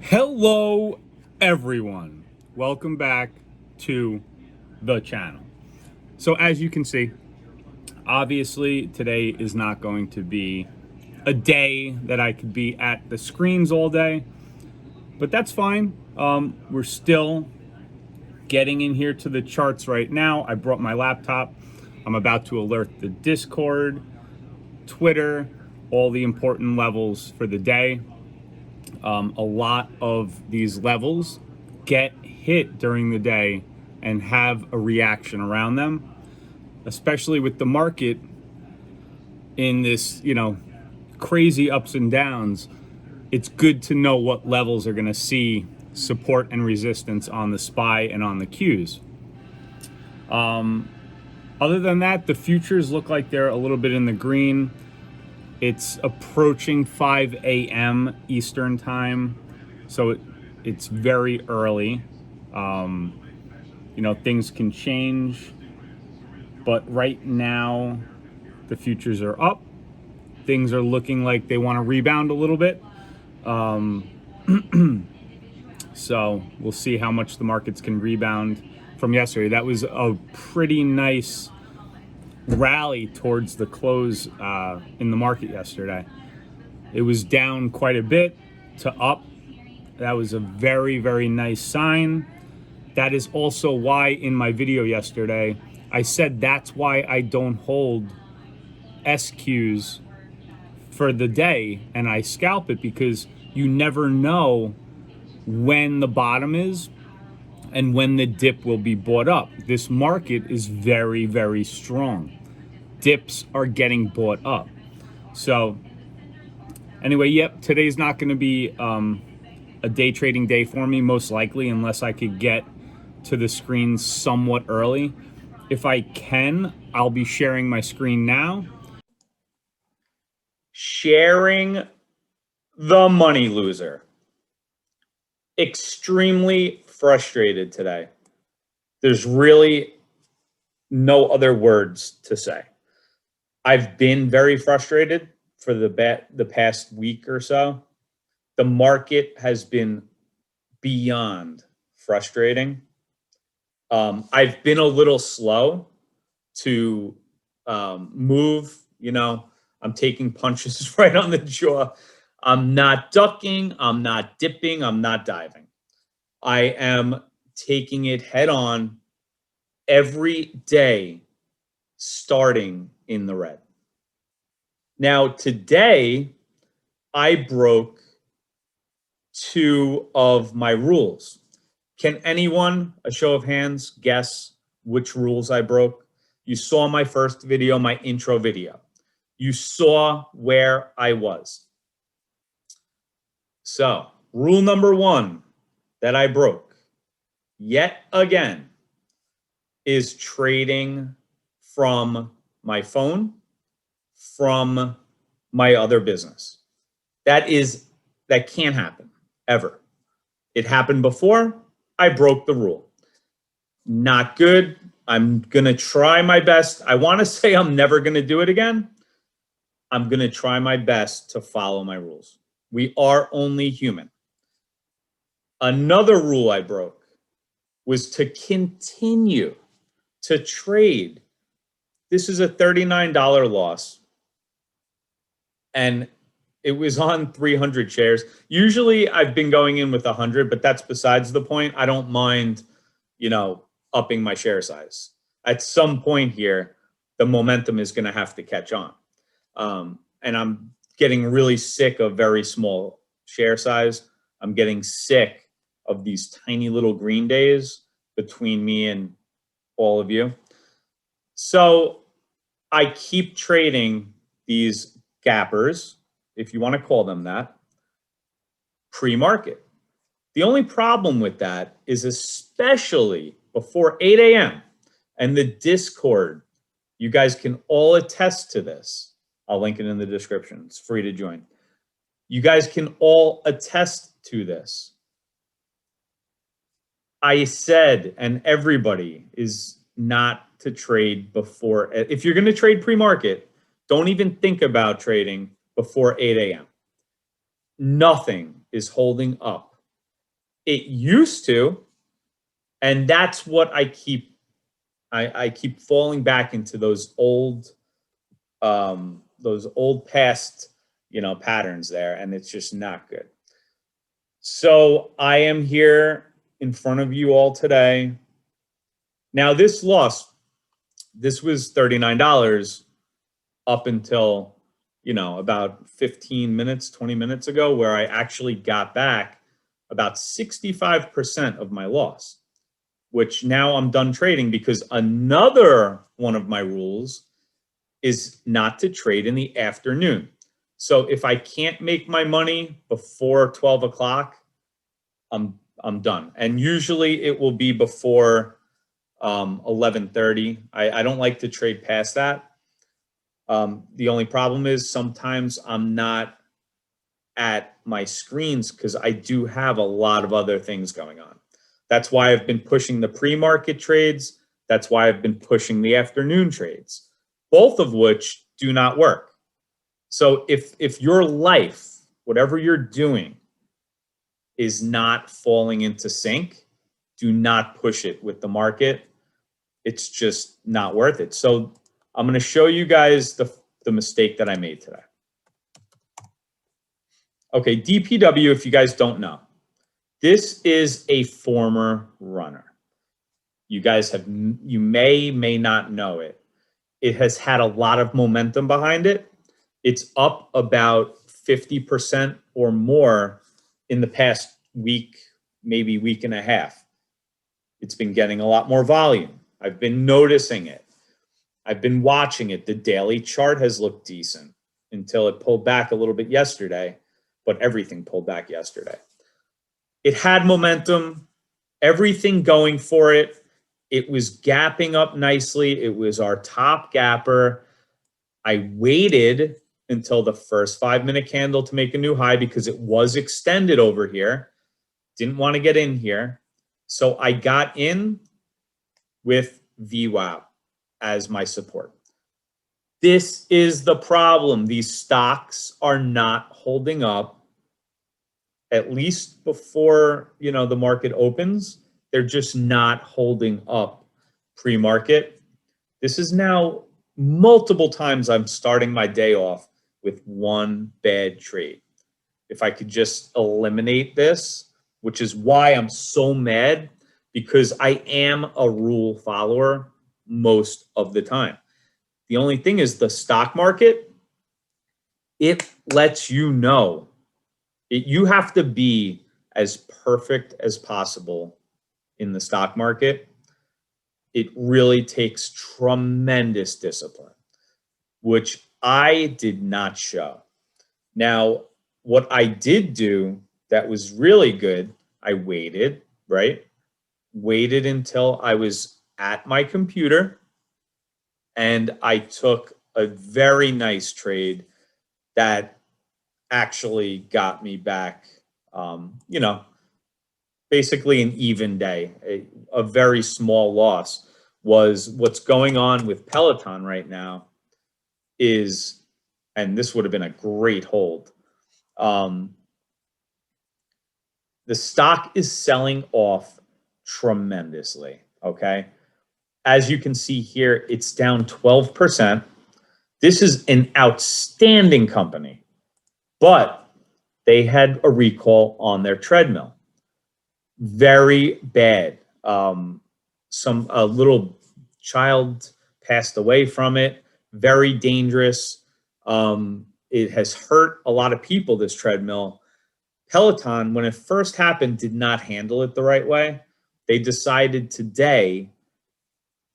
Hello, everyone. Welcome back to the channel. So, as you can see, obviously, today is not going to be a day that I could be at the screens all day, but that's fine. We're still getting in here to the charts right now. I brought my laptop. I'm about to alert the Discord, Twitter, all the important levels for the day. A lot of these levels get hit during the day and have a reaction around them, especially with the market in this, crazy ups and downs. It's good to know what levels are going to see support and resistance on the SPY and on the Qs. Other than that, the futures look like they're a little bit in the green. It's approaching 5 a.m. Eastern time, so it's very early. Things can change, but right now the futures are up. Things are looking like they want to rebound a little bit. So we'll see how much the markets can rebound from yesterday. That was a pretty nice rally towards the close in the market yesterday. It was down quite a bit to up. That was a very, very nice sign. That is also why in my video yesterday, I said that's why I don't hold SQs for the day and I scalp it, because you never know when the bottom is and when the dip will be bought up. This market is very, very strong. Dips are getting bought up. So anyway, yep, today's not going to be a day trading day for me, most likely, unless I could get to the screen somewhat early. If I can, I'll be sharing my screen now. Sharing the money loser. Extremely frustrated today. There's really no other words to say. I've been very frustrated for the past week or so. The market has been beyond frustrating. I've been a little slow to move. I'm taking punches right on the jaw. I'm not ducking. I'm not dipping. I'm not diving. I am taking it head on every day, starting in the red. Now, today, I broke two of my rules. Can anyone, a show of hands, guess which rules I broke? You saw my first video, my intro video. You saw where I was. So, rule number one that I broke, yet again, is trading from my phone, from my other business. That can't happen, ever. It happened before. I broke the rule. Not good. I'm going to try my best. I want to say I'm never going to do it again. I'm going to try my best to follow my rules. We are only human. Another rule I broke was to continue to trade. This is a $39 loss, and it was on 300 shares. Usually I've been going in with 100, but that's besides the point. I don't mind, upping my share size. At some point here, the momentum is going to have to catch on. And I'm getting really sick of very small share size. I'm getting sick of these tiny little green days between me and all of you. So I keep trading these gappers, if you want to call them that, pre-market. The only problem with that is, especially before 8 a.m. and the Discord, you guys can all attest to this. I'll link it in the description. It's free to join. You guys can all attest to this. I said, and everybody is not to trade before. If you're going to trade pre-market, don't even think about trading before 8 a.m. Nothing is holding up It used to, and that's what I keep falling back into those old past, patterns there, and it's just not good. So I am here in front of you all today. Now this loss, this was $39 up until, about 15 minutes, 20 minutes ago, where I actually got back about 65% of my loss, which now I'm done trading because another one of my rules is not to trade in the afternoon. So if I can't make my money before 12 o'clock, I'm done. And usually it will be before 11:30. I don't like to trade past that. The only problem is sometimes I'm not at my screens because I do have a lot of other things going on. That's why I've been pushing the pre-market trades. That's why I've been pushing the afternoon trades, both of which do not work. So if your life, whatever you're doing, is not falling into sync, do not push it with the market. It's just not worth it. So I'm going to show you guys the mistake that I made today. Okay, DPW, if you guys don't know, this is a former runner. You may not know it. It has had a lot of momentum behind it. It's up about 50% or more in the past week, maybe week and a half. It's been getting a lot more volume. I've been noticing it. I've been watching it. The daily chart has looked decent until it pulled back a little bit yesterday, but everything pulled back yesterday. It had momentum, everything going for it. It was gapping up nicely. It was our top gapper. I waited until the first 5-minute candle to make a new high because it was extended over here. Didn't want to get in here. So I got in with VWAP as my support. This is the problem. These stocks are not holding up, at least before, the market opens. They're just not holding up pre-market. This is now multiple times I'm starting my day off with one bad trade. If I could just eliminate this, which is why I'm so mad, because I am a rule follower most of the time. The only thing is the stock market, it lets you know. You have to be as perfect as possible in the stock market. It really takes tremendous discipline, which I did not show. Now, what I did do that was really good, I waited, right? Waited until I was at my computer, and I took a very nice trade that actually got me back, basically an even day. A very small loss was what's going on with Peloton right now is, and this would have been a great hold. The stock is selling off tremendously, okay? As you can see here, it's down 12%. This is an outstanding company, but they had a recall on their treadmill. Very bad. A little child passed away from it. Very dangerous. It has hurt a lot of people, this treadmill. Peloton, when it first happened, did not handle it the right way. They decided today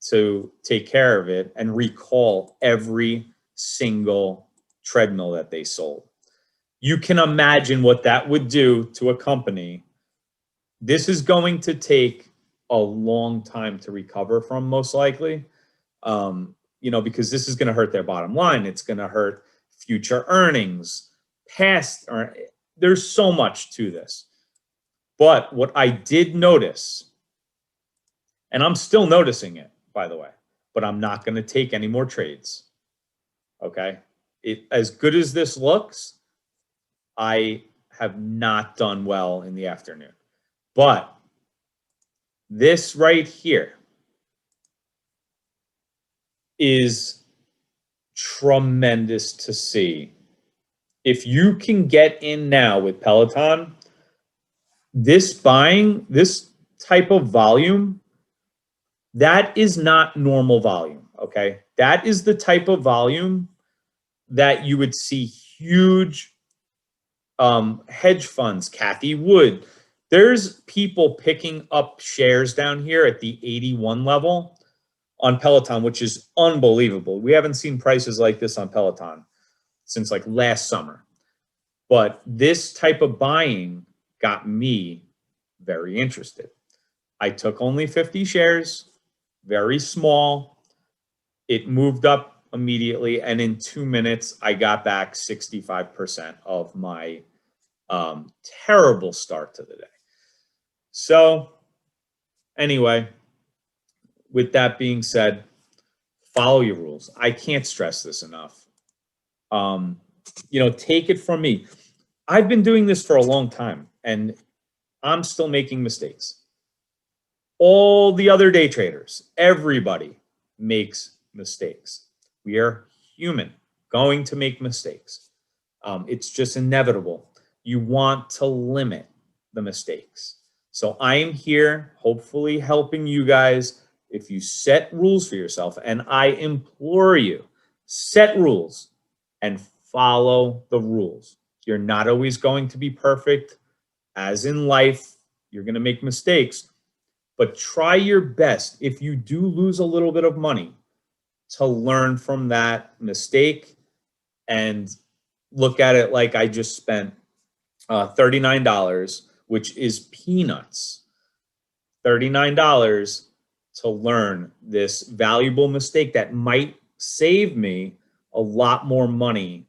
to take care of it and recall every single treadmill that they sold. You can imagine what that would do to a company. This is going to take a long time to recover from, most likely, because this is going to hurt their bottom line. It's going to hurt future earnings, there's so much to this. But what I did notice, and I'm still noticing it, by the way, but I'm not going to take any more trades. Okay? As good as this looks, I have not done well in the afternoon. But this right here is tremendous to see. If you can get in now with Peloton, this type of volume, that is not normal volume, okay? That is the type of volume that you would see huge hedge funds, Cathie Wood. There's people picking up shares down here at the 81 level on Peloton, which is unbelievable. We haven't seen prices like this on Peloton since like last summer. But this type of buying got me very interested. I took only 50 shares, very small. It moved up immediately, and in 2 minutes, I got back 65% of my terrible start to the day. So anyway, with that being said, follow your rules. I can't stress this enough. Take it from me. I've been doing this for a long time, and I'm still making mistakes. All the other day traders, everybody makes mistakes. We are human, going to make mistakes. It's just inevitable. You want to limit the mistakes. So I am here, hopefully helping you guys. If you set rules for yourself, and I implore you, set rules and follow the rules. You're not always going to be perfect. As in life, you're going to make mistakes, but try your best. If you do lose a little bit of money, to learn from that mistake and look at it like I just spent $39, which is peanuts. $39 to learn this valuable mistake that might save me a lot more money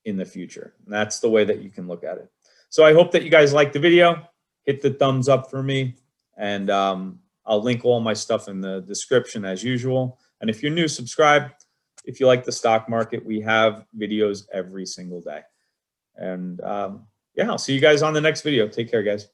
in the future. And that's the way that you can look at it. So I hope that you guys liked the video. Hit the thumbs up for me, and I'll link all my stuff in the description as usual. And if you're new, subscribe. If you like the stock market, we have videos every single day. And yeah, I'll see you guys on the next video. Take care, guys.